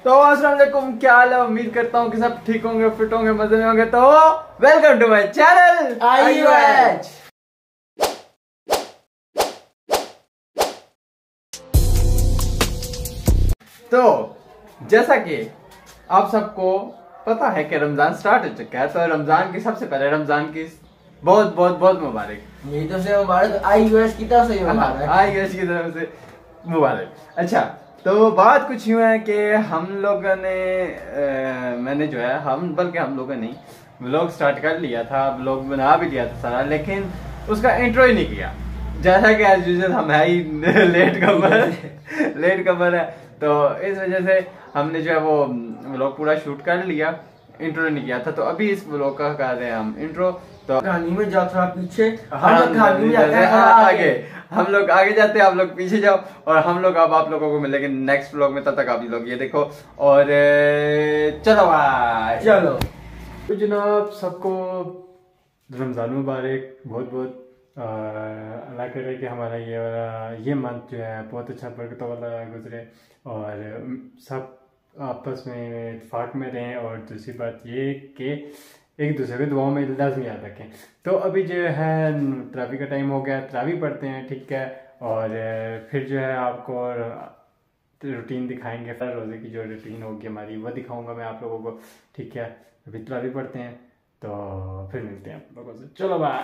तो अस्सलाम वालेकुम, क्या हाल है? उम्मीद करता हूँ कि सब ठीक होंगे, फिट होंगे, मजे में होंगे। तो वेलकम टू माय चैनल आईयूएच। तो जैसा कि आप सबको पता है कि रमजान स्टार्ट हो चुका है, तो रमजान की सबसे पहले रमजान की बहुत बहुत बहुत मुबारक। मेरी तरफ से मुबारक, आईयूएच की तरफ से मुबारक, आईयूएच की तरफ से मुबारक। अच्छा, तो बात कुछ यूँ है कि हम लोगों ने मैंने जो है बल्कि हम लोगों ने व्लॉग स्टार्ट कर लिया था, व्लॉग बना भी लिया था सारा, लेकिन उसका इंट्रो ही नहीं किया। जैसा कि एज यूजुअल हम है ही लेट कवर है, तो इस वजह से हमने जो है वो व्लॉग पूरा शूट कर लिया, इंट्रो नहीं किया था। तो अभी इस व्लॉग का कर रहे हैं हम इंट्रो। तो कहानी में जाओ थोड़ा पीछे, हम लोग कहानी में जाते हैं आगे, हम लोग आगे जाते हैं, आप लोग पीछे जाओ, और हम लोग अब आप लोगों को मिलेंगे नेक्स्ट व्लॉग में। तब तक आप लोग ये देखो और चलो भाई चलो। तो जनाब सबको रमज़ान मुबारक, बहुत बहुत अल्लाह करे कि हमारा ये मंथ जो है बहुत अच्छा बरकतों वाला गुजरे और सब आपस में इत्फाक में रहें। और दूसरी बात ये कि एक दूसरे को दुआओं में लाज़मी याद रखें। तो अभी जो है तरावी का टाइम हो गया, तरावी पढ़ते हैं, ठीक है। और फिर जो है आपको रूटीन दिखाएंगे, फिर रोज़े की जो रूटीन होगी हमारी वो दिखाऊंगा मैं आप लोगों को, ठीक है। अभी तरावी पढ़ते हैं तो फिर मिलते हैं आप लोगों से। चलो बाय।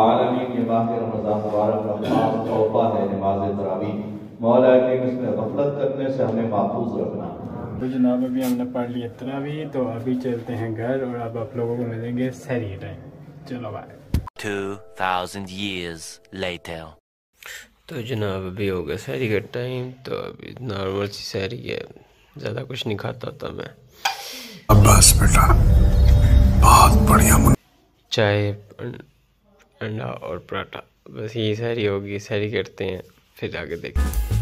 आलमीन के माह रमज़ान मुबारक का खास तोहफा है नमाज तरावी। मौला करीम इसमें गफलत करने से हमें महफूज रखना। तो जनाब अभी हमने पढ़ लिया तरावी, तो अभी चलते हैं घर और अब आप लोगों को मिलेंगे सहरी टाइम। चलो बाय। 2000 years later। तो जनाब अभी हो गया सहरी का टाइम, तो अभी नॉर्मल सी सहरी है, ज़्यादा कुछ नहीं खाता था मैं। बस बेटा बहुत बढ़िया। चाय, अंडा और पराठा, बस ये सहरी होगी। सहरी करते हैं फिर आगे देखते हैं।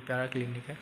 प्यारा क्लिनिक है।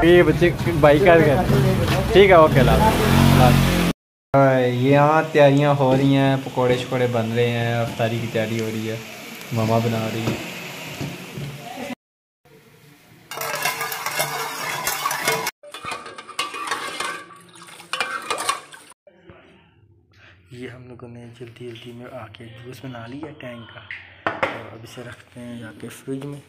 ये बच्चे बाइक कर गए। ठीक है, ओके यहाँ तैयारियाँ हो रही हैं, पकोड़े शकोड़े बन रहे हैं, अफ्तारी की तैयारी हो रही है, मामा बना रही है। ये हम लोगों ने जल्दी जल्दी में आके जूस बना लिया टैंक का, और अब इसे रखते हैं जाके फ्रिज में।